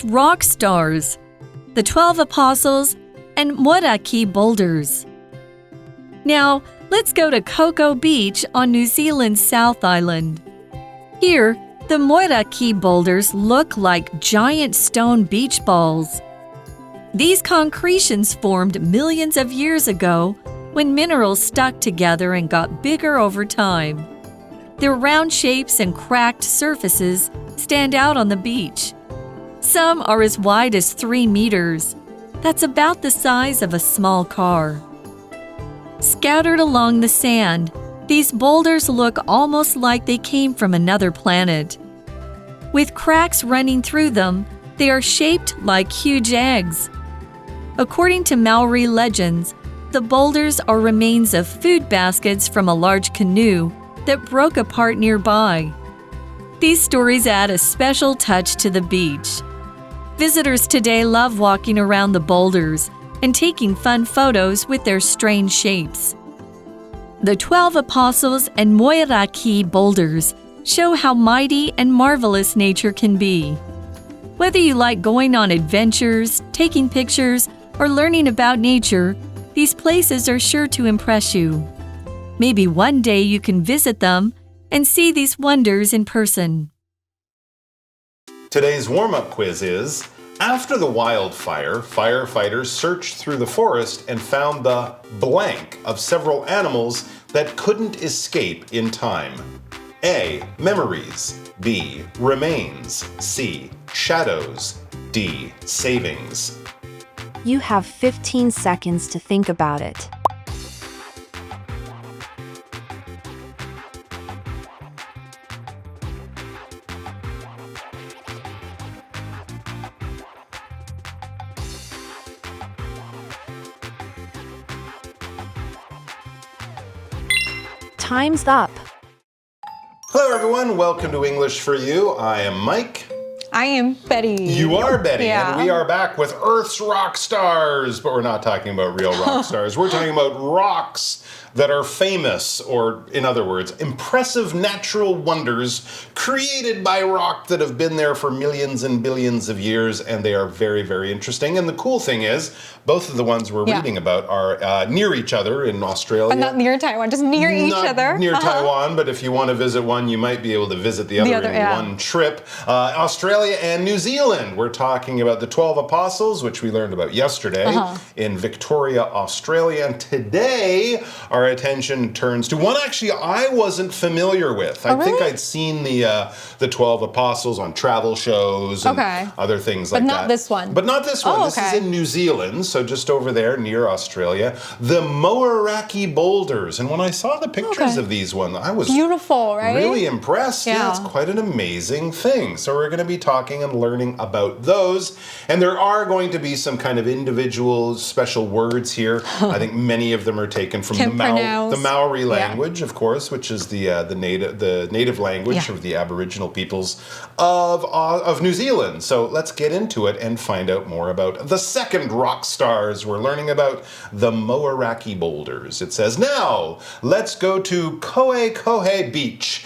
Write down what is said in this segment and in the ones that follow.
Earth's rock stars, the 12 apostles, and Moeraki boulders. Now, let's go to Cocoa Beach on New Zealand's South Island. Here, the Moeraki boulders look like giant stone beach balls. These concretions formed millions of years ago when minerals stuck together and got bigger over time. Their round shapes and cracked surfaces stand out on the beach. Some are as wide as 3 meters. That's about the size of a small car. Scattered along the sand, these boulders look almost like they came from another planet. With cracks running through them, they are shaped like huge eggs. According to Maori legends, the boulders are remains of food baskets from a large canoe that broke apart nearby. These stories add a special touch to the beach. Visitors today love walking around the boulders and taking fun photos with their strange shapes. The 12 apostles and Moeraki boulders show how mighty and marvelous nature can be. Whether you like going on adventures, taking pictures, or learning about nature, these places are sure to impress you. Maybe one day you can visit them and see these wonders in person. Today's warm-up quiz is, after the wildfire, firefighters searched through the forest and found the blank of several animals that couldn't escape in time. A. Memories. B. Remains. C. Shadows. D. Savings. You have 15 seconds to think about it. Time's up. Hello everyone, welcome to English for You. I am Mike. I am Betty. You are Betty, Yeah. and we are back with Earth's rock stars, but we're not talking about real rock stars. We're talking about rocks that are famous, or in other words, impressive natural wonders created by rock that have been there for millions and billions of years, and they are very, very interesting. And the cool thing is, both of the ones we're reading about are near each other in Australia. But not near Taiwan, just near each other. Not near Taiwan, but if you want to visit one, you might be able to visit the other in one trip. Australia and New Zealand. We're talking about the 12 apostles, which we learned about yesterday in Victoria, Australia. And today, our attention turns to one actually I wasn't familiar with. I think I'd seen the 12 apostles on travel shows and other things like that. But not this one. But not this one. This is in New Zealand, so just over there near Australia. The Moeraki boulders. And when I saw the pictures of these ones, I was beautiful, right? Really impressed. Yeah, it's quite an amazing thing. So we're going to be talking and learning about those. And there are going to be some kind of individual special words here. I think many of them are taken from the Maori language, of course, which is the native language of the Aboriginal peoples of New Zealand. So let's get into it and find out more about the second rock stars. We're learning about the Moeraki boulders. It says, now let's go to Kohe Beach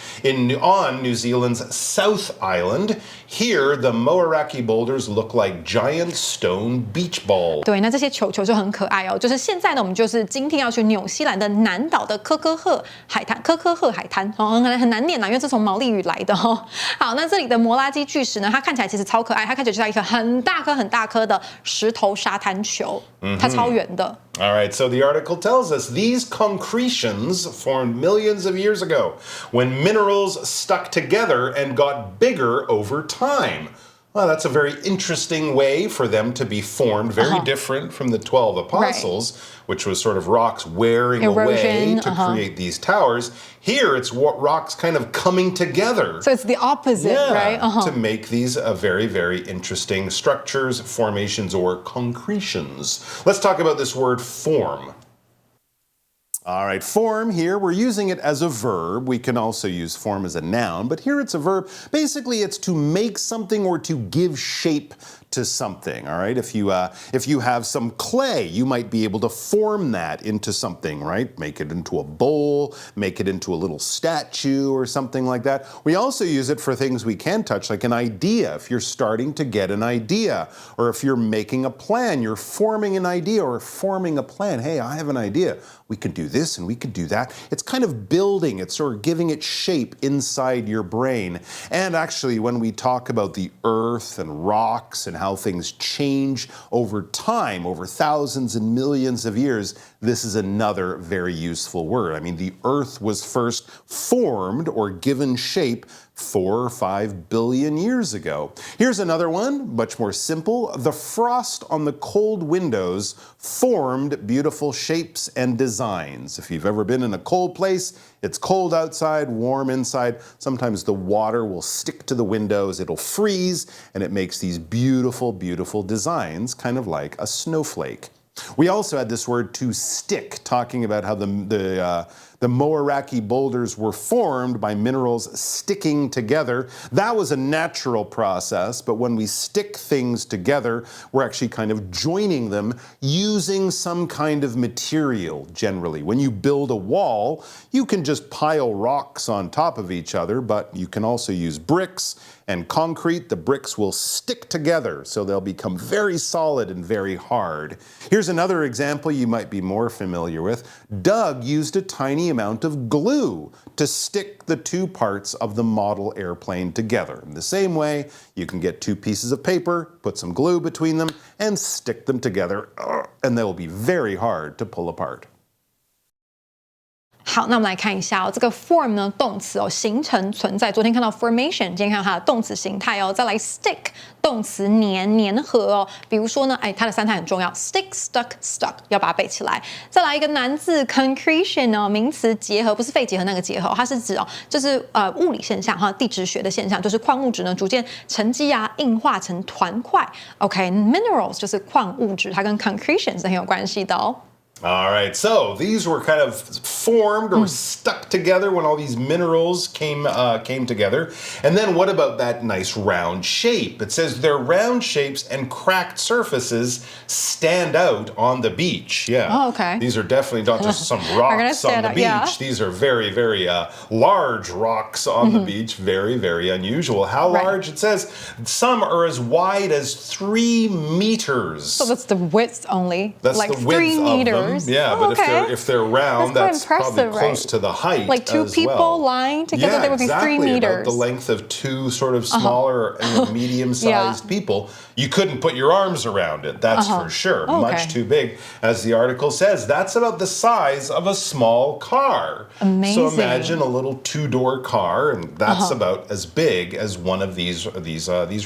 on New Zealand's South Island. Here, the Moeraki boulders look like giant stone beach balls. 对，那这些球球就很可爱哦。就是现在呢，我们就是今天要去纽西兰的南岛的科科赫海滩哦，很难念啦，因为这从毛利语来的哦。好，那这里的摩拉基巨石呢，它看起来其实超可爱，它看起来就像一颗很大颗的石头沙滩球，它超圆的。All right, so the article tells us these concretions formed millions of years ago when minerals stuck together and got bigger over time. Well, that's a very interesting way for them to be formed, very different from the 12 apostles, which was sort of rocks wearing away to create these towers. Here, it's rocks kind of coming together. So it's the opposite, right? To make these very, very interesting structures, formations, or concretions. Let's talk about this word form. All right, form here, we're using it as a verb. We can also use form as a noun, but here it's a verb. Basically, it's to make something or to give shape to something, all right? If you have some clay, you might be able to form that into something, right? Make it into a bowl, make it into a little statue or something like that. We also use it for things we can touch, like an idea. If you're starting to get an idea, or if you're making a plan, you're forming an idea or forming a plan. Hey, I have an idea. We could do this and we could do that. It's kind of building, it's sort of giving it shape inside your brain. And actually, when we talk about the earth and rocks and how things change over time, over thousands and millions of years, this is another very useful word. I mean, the earth was first formed or given shape 4 or 5 billion years ago. Here's another one, much more simple. The frost on the cold windows formed beautiful shapes and designs. If you've ever been in a cold place, it's cold outside, warm inside. Sometimes the water will stick to the windows, it'll freeze, and it makes these beautiful, beautiful designs, kind of like a snowflake. We also had this word to stick, talking about how the Moeraki boulders were formed by minerals sticking together. That was a natural process, but when we stick things together, we're actually kind of joining them using some kind of material, generally. When you build a wall, you can just pile rocks on top of each other, but you can also use bricks and concrete. The bricks will stick together, so they'll become very solid and very hard. Here's another example you might be more familiar with. Doug used a tiny amount of glue to stick the two parts of the model airplane together. In the same way, you can get two pieces of paper, put some glue between them, and stick them together, and they will be very hard to pull apart. 好，那我们来看一下这个 form 呢，动词形成、存在。昨天看到 formation， 今天看到它的动词形态再来 stick， 动词粘合比如说呢，它的三态很重要 ，stick、stuck、stuck， 要把它背起来。再来一个难字 concretion 名词结合，不是肺结合那个结合，它是指就是物理现象地质学的现象，就是矿物质呢逐渐沉积硬化成团块。OK，minerals 就是矿物质，它跟 concretion 是很有关系的All right, so these were kind of formed or stuck together when all these minerals came together. And then what about that nice round shape? It says their round shapes and cracked surfaces stand out on the beach. Yeah. Oh, okay. These are definitely not just some rocks on the beach. Yeah. These are very, very large rocks on the beach. Very, very unusual. How large? It says some are as wide as 3 meters. So that's the width only. That's like the width 3 meters. Of them. Yeah, but if they're round, that's probably close to the height. Like two people lying together, they would be 3 meters. About the length of two sort of smaller, medium-sized people. You couldn't put your arms around it, that's for sure. Much too big. As the article says, that's about the size of a small car. Amazing. So imagine a little 2-door car, and that's about as big as one of these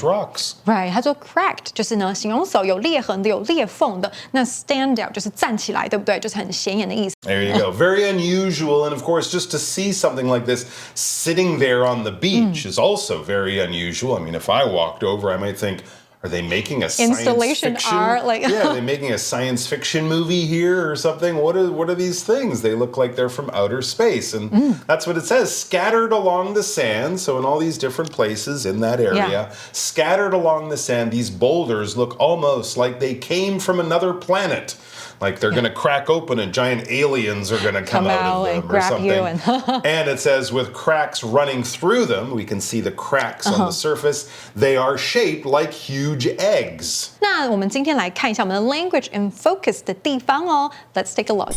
rocks. Right, 它说 cracked 就是呢形容手有裂痕的、有裂缝的，那 stand out 就是站起来，对不对？就是很显眼的意思。There you go. Very unusual, and of course, just to see something like this sitting there on the beach is also very unusual. I mean, if I walked over, I might think, are they making a installation science fiction? art? Are they making a science fiction movie here or something? What are these things? They look like they're from outer space, and that's what it says. Scattered along the sand, so in all these different places in that area, scattered along the sand, these boulders look almost like they came from another planet. Like they're going to crack open and giant aliens are going to come out of them and or grab something. You and it says with cracks running through them, we can see the cracks on the surface. They are shaped like huge eggs. 那我们今天来看一下我们的 language in focus 的地方Let's take a look.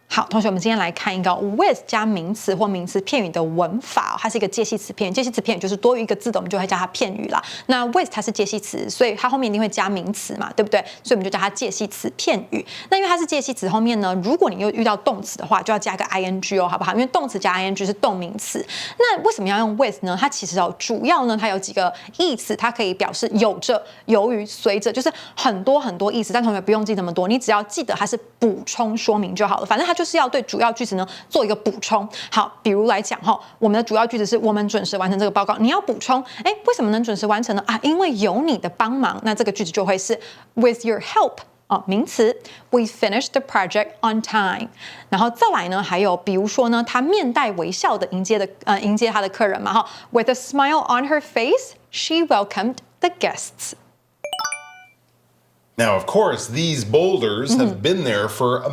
好，同学，我们今天来看一个 with 加名词或名词片语的文法它是一个介系词片语，介系词片语就是多于一个字的，我们就会叫它片语啦。那 with 它是介系词，所以它后面一定会加名词嘛，对不对？所以我们就叫它介系词片语。那因为它是介系词，后面呢，如果你又遇到动词的话，就要加个 ing 好不好？因为动词加 ing 是动名词。那为什么要用 with 呢？它其实主要呢，它有几个意思，它可以表示有着、由于、随着，就是很多很多意思。但同学不用记那么多，你只要记得它是补充说明就好了。反正它就是要对主要句子呢做一个补充。好，比如来讲我们的主要句子是我们准时完成这个报告，你要补充，为什么能准时完成呢？因为有你的帮忙，那这个句子就会是 with your help 名词 We finished the project on time。然后再来呢，还有比如说呢，他面带微笑的迎接他的客人嘛，With a smile on her face, she welcomed the guests. Now, of course, these boulders have been there for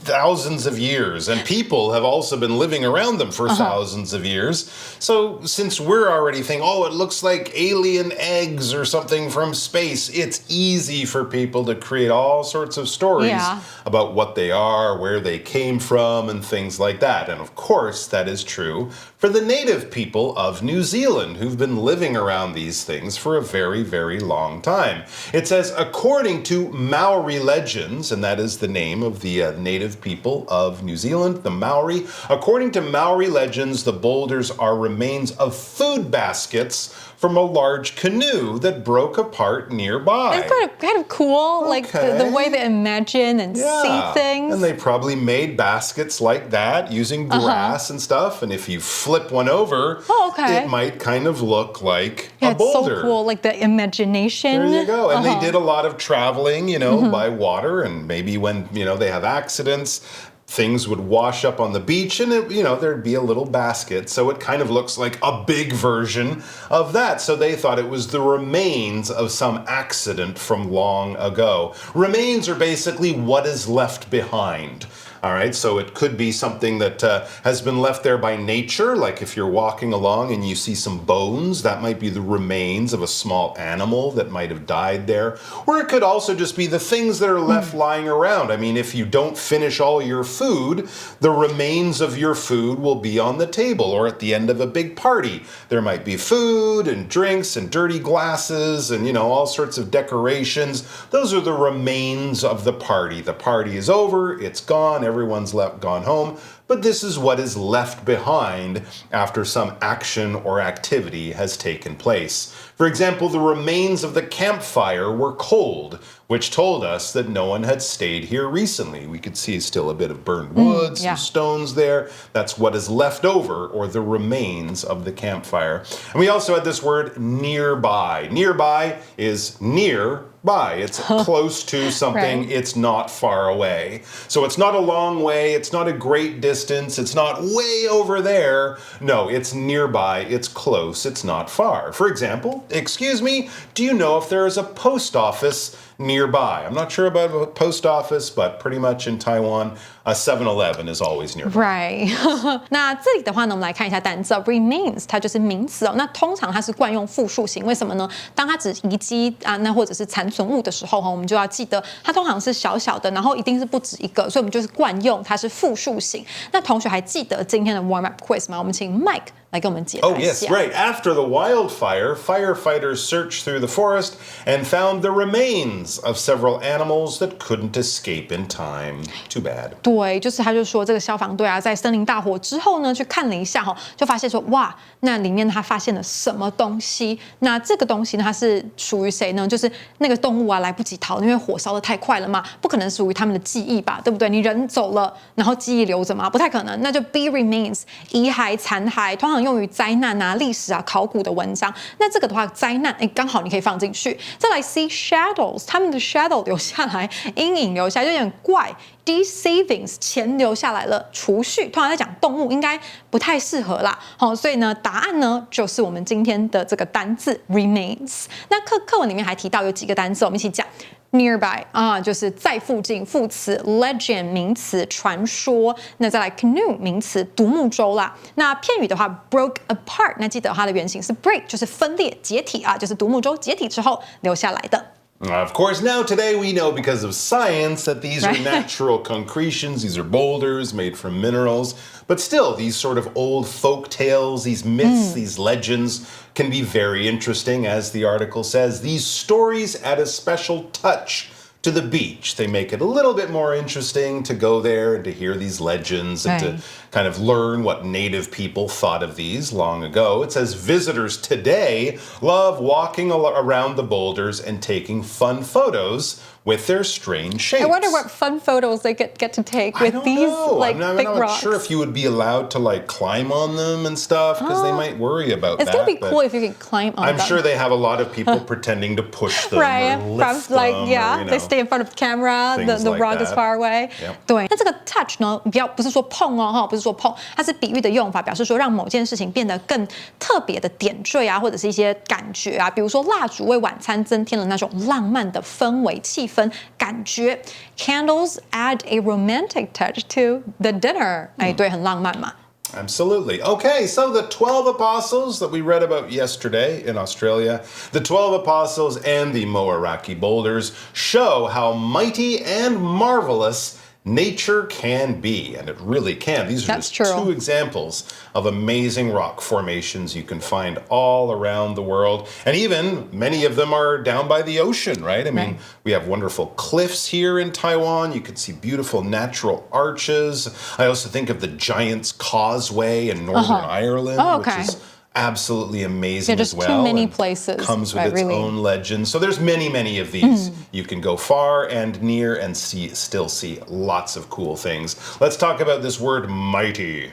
thousands of years, and people have also been living around them for thousands of years. So, since we're already thinking, oh, it looks like alien eggs or something from space, it's easy for people to create all sorts of stories about what they are, where they came from, and things like that. And of course, that is true for the native people of New Zealand who've been living around these things for a very, very long time. It says, according to Maori legends, and that is the name of the native people of New Zealand, the Maori. According to Maori legends, the boulders are remains of food baskets from a large canoe that broke apart nearby. It's kind of cool, like the way they imagine and see things. And they probably made baskets like that using grass and stuff. And if you flip one over, it might kind of look like a boulder. It's so cool, like the imagination. There you go. And they did a lot of traveling, by water. And maybe when, they have accidents, things would wash up on the beach and there'd be a little basket. So it kind of looks like a big version of that. So they thought it was the remains of some accident from long ago. Remains are basically what is left behind. All right, so it could be something that has been left there by nature, like if you're walking along and you see some bones, that might be the remains of a small animal that might have died there. Or it could also just be the things that are left lying around. I mean, if you don't finish all your food, the remains of your food will be on the table, or at the end of a big party. There might be food and drinks and dirty glasses and, all sorts of decorations. Those are the remains of the party. The party is over, it's gone, everyone's gone home, but this is what is left behind after some action or activity has taken place. For example, the remains of the campfire were cold, which told us that no one had stayed here recently. We could see still a bit of burned wood, some stones there. That's what is left over, or the remains of the campfire. And we also had this word nearby. Nearby is near by. It's close to something. It's not far away. So it's not a long way. It's not a great distance. It's not way over there. No, it's nearby. It's close. It's not far. For example, excuse me, do you know if there is a post office nearby? I'm not sure about a post office, but pretty much in Taiwan, a 7-Eleven is always nearby. Right. 那这里的话呢，我们来看一下单词remains， 它就是名词那通常它是惯用复数型，为什么呢？当它指遗迹那或者是残存物的时候我们就要记得它通常是小小的，然后一定是不止一个，所以我们就是惯用它是复数型。那同学还记得今天的 warm up quiz 吗？我们请 Mike 来给我们解答一下。Oh yes, right. After the wildfire, firefighters searched through the forest and found the remains of several animals that couldn't escape in time. Too bad. 对，就是他就说这个消防队在森林大火之后呢，去看了一下就发现说哇，那里面他发现了什么东西？那这个东西呢，它是属于谁呢？就是那个动物来不及逃，因为火烧得太快了嘛，不可能属于他们的记忆吧，对不对？你人走了，然后记忆留着吗？不太可能，那就 be remains 遗骸、残骸，通常用于灾难历史考古的文章。那这个的话，灾难刚好你可以放进去。再来 see shadows， 他们的 shadow 留下来，阴影留下来，就有点怪。D savings 钱留下来了，储蓄通常在讲动物，应该不太适合啦。所以呢，答案呢就是我们今天的这个单字 remains。那课文里面还提到有几个单字，我们一起讲。Nearby 就是在附近，副词 legend 名词传说，那再来 canoe 名词独木舟啦。那片语的话 broke apart， 那记得它的原型是 break， 就是分裂解体就是独木舟解体之后留下来的。Of course, now today we know because of science that these are natural concretions, these are boulders made from minerals. But still, these sort of old folk tales, these myths, these legends can be very interesting. As the article says, these stories add a special touch to the beach. They make it a little bit more interesting to go there and to hear these legends and to kind of learn what native people thought of these long ago. It says visitors today love walking around the boulders and taking fun photos with their strange shapes. I wonder what fun photos they get to take with these I'm big not rocks. sure if you would be allowed to climb on them and stuff because they might worry about that. It's gonna be cool if you can climb on them. I'm sure they have a lot of people pretending to push them right, or lift them. They stay in front of the camera, the rug is far away. 对，那这个 touch 呢，不是说碰哦，不是说碰，它是比喻的用法，表示说让某件事情变得更特别的点缀啊，或者是一些感觉啊，比如说蜡烛为晚餐增添了那种浪漫的氛围、气氛、感觉。Candles add a romantic touch to the dinner. 哎，对，很浪漫嘛。Absolutely. Okay, so the 12 apostles that we read about yesterday in Australia, the 12 apostles and the Moeraki boulders show how mighty and marvelous nature can be, and it really can. These are just two examples of amazing rock formations you can find all around the world, and even many of them are down by the ocean, right? I mean, we have wonderful cliffs here in Taiwan. You can see beautiful natural arches. I also think of the Giant's Causeway in Northern Ireland, which is absolutely amazing as well. Too many places. Comes with its own legend. So there's many of these. You can go far and near and still see lots of cool things. Let's talk about this word mighty.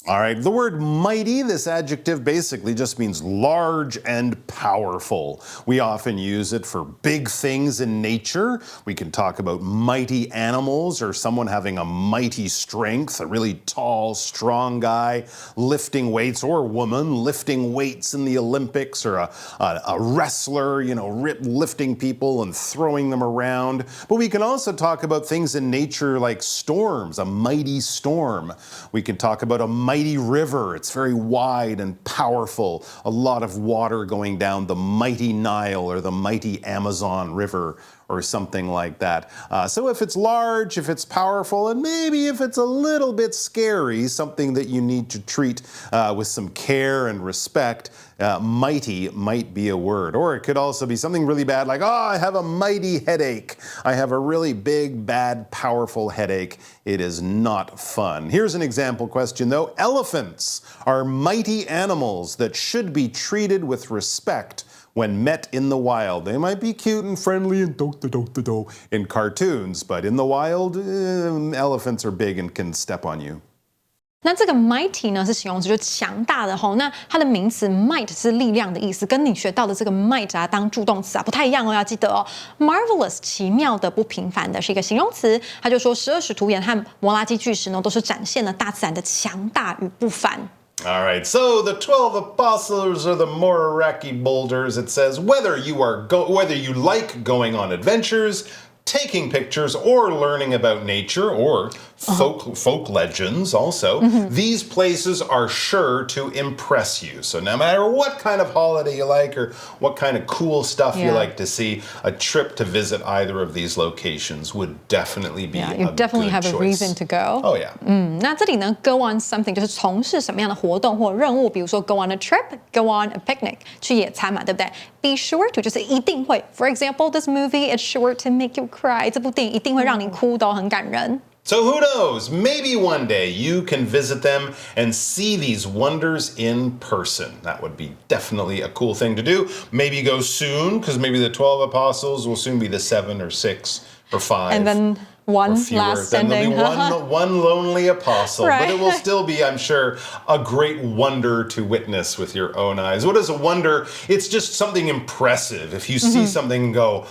All right, the word mighty, this adjective basically just means large and powerful. We often use it for big things in nature. We can talk about mighty animals or someone having a mighty strength, a really tall, strong guy lifting weights, or a woman lifting weights in the Olympics, or a wrestler, lifting people and throwing them around. But we can also talk about things in nature like storms, a mighty storm. We can talk about a mighty river. It's very wide and powerful. A lot of water going down the mighty Nile or the mighty Amazon River or something like that. So if it's large, if it's powerful, and maybe if it's a little bit scary, something that you need to treat with some care and respect, mighty might be a word. Or it could also be something really bad like, I have a mighty headache. I have a really big, bad, powerful headache. It is not fun. Here's an example question though. Elephants are mighty animals that should be treated with respect when met in the wild. They might be cute and friendly and do in cartoons, but in the wild, elephants are big and can step on you. 那这个 mighty 呢是形容词，就是强大的吼。那它的名词 might 是力量的意思，跟你学到的这个 might 啊当助动词啊不太一样哦，要记得哦。Marvelous 奇妙的、不平凡的是一个形容词，他就说十二使徒岩和摩拉基巨石呢都是展现了大自然的强大与不凡。All right, so the 12 apostles are the Moeraki boulders. It says whether you like going on adventures, taking pictures, or learning about nature or folk legends also, these places are sure to impress you. So no matter what kind of holiday you like or what kind of cool stuff you like to see, a trip to visit either of these locations would definitely be a good choice. You definitely have a reason to go. Oh yeah. 那这里呢 go on something 就是从事什么样的活动或任务，比如说 go on a trip, go on a picnic 去野餐嘛，对不对？ Be sure to 就是一定会。For example, this movie is sure to make you cry. 这部电影一定会让你哭的，很感人。 So who knows? Maybe one day you can visit them and see these wonders in person. That would be definitely a cool thing to do. Maybe go soon, because maybe the 12 apostles will soon be the 7 or 6 or 5. And then one last then sending. There'll be one lonely apostle. Right. But it will still be, I'm sure, a great wonder to witness with your own eyes. What is a wonder? It's just something impressive. If you see something and go,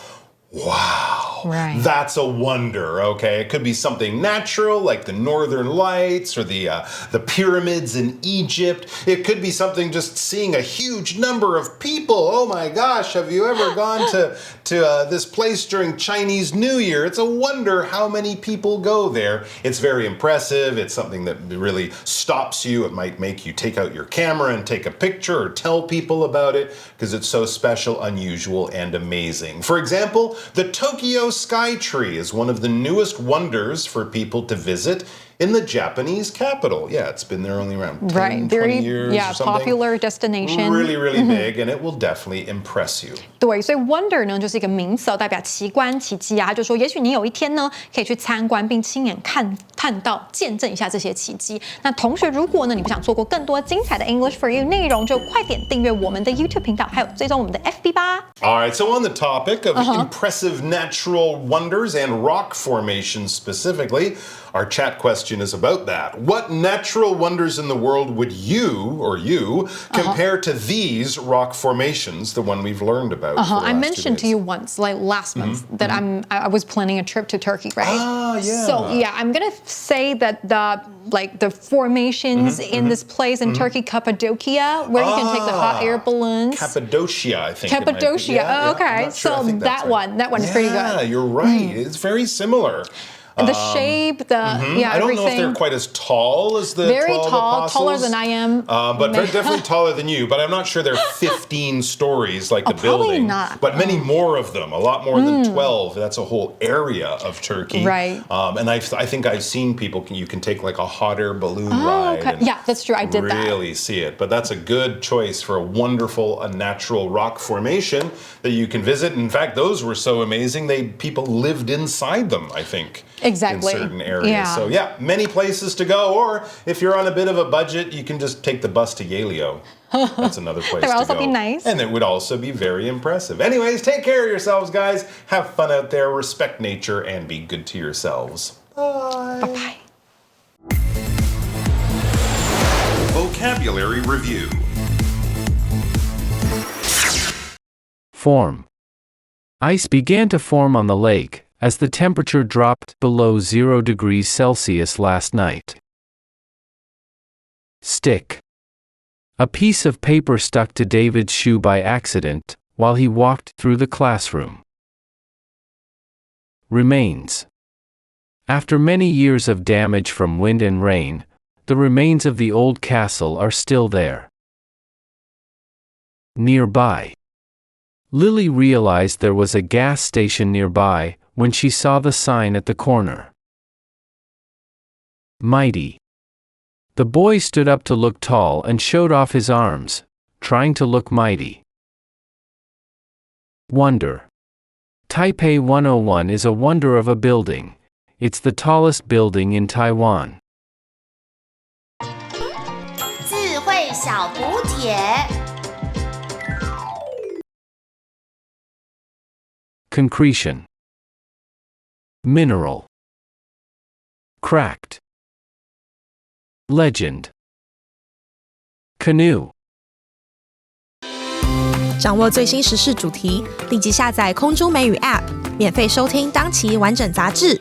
wow, that's a wonder, okay? It could be something natural like the Northern Lights or the pyramids in Egypt. It could be something just seeing a huge number of people. Oh my gosh, have you ever gone to this place during Chinese New Year? It's a wonder how many people go there. It's very impressive. It's something that really stops you. It might make you take out your camera and take a picture or tell people about it because it's so special, unusual, and amazing. For example, the Tokyo Sky Tree is one of the newest wonders for people to visit in the Japanese capital. Yeah, it's been there only around 10, 20 years or something. Popular destination. Really, really big, and it will definitely impress you. 对，所以 wonder 呢就是一个名词，代表奇观、奇迹啊。就说也许你有一天呢，可以去参观并亲眼看到、见证一下这些奇迹。那同学，如果呢你不想错过更多精彩的 English for You 内容，就快点订阅我们的 YouTube 频道，还有追踪我们的 FB 吧。All right, so on the topic of impressive natural wonders and rock formations specifically, our chat question is about that. What natural wonders in the world would you compare to these rock formations, the one we've learned about? I mentioned to you once, like last month, that I was planning a trip to Turkey, right? Yeah. So yeah, I'm gonna say that the formations in this place in Turkey, Cappadocia, where you can take the hot air balloons. Cappadocia, I think. Cappadocia. Yeah, okay. Sure. So that one is pretty good. Yeah, you're right. It's very similar. The shape, I don't know if they're quite as tall as the 12 apostles. Taller than I am. But definitely taller than you. But I'm not sure they're 15 stories like the building. Probably not. But many more of them, a lot more than 12. That's a whole area of Turkey. Right. And I think I've seen people, you can take like a hot air balloon ride. Okay. Yeah, that's true. I did that. Really see it. But that's a good choice for a wonderful, natural rock formation that you can visit. In fact, those were so amazing, people lived inside them, I think. Exactly. In certain areas. Yeah. So yeah, many places to go. Or if you're on a bit of a budget, you can just take the bus to Yaleo. That's another place to go. That would also be nice. And it would also be very impressive. Anyways, take care of yourselves, guys. Have fun out there, respect nature, and be good to yourselves. Bye. Bye-bye. Vocabulary Review. Form. Ice began to form on the lake as the temperature dropped below 0 degrees Celsius last night. Stick. A piece of paper stuck to David's shoe by accident while he walked through the classroom. Remains. After many years of damage from wind and rain, the remains of the old castle are still there. Nearby. Lily realized there was a gas station nearby when she saw the sign at the corner. Mighty. The boy stood up to look tall and showed off his arms, trying to look mighty. Wonder. Taipei 101 is a wonder of a building. It's the tallest building in Taiwan. 智慧小补帖 Concretion. Mineral. Cracked. Legend. Canoe. 掌握最新时事主题，立即下载空中美语 App， 免费收听当期完整杂志。